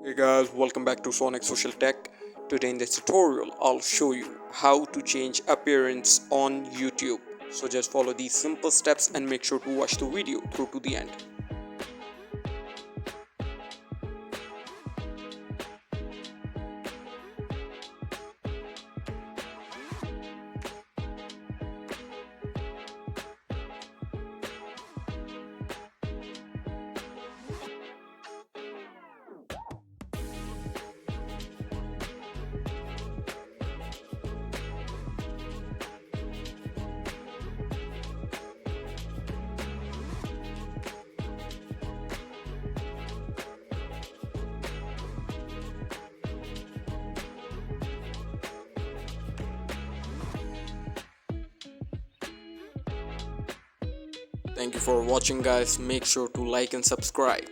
Hey guys, welcome back to Sonic Social Tech. Today in this tutorial, I'll show you how to change appearance on YouTube. So just follow these simple steps and make sure to watch the video through to the end. Thank you for watching guys. Make sure to like and subscribe.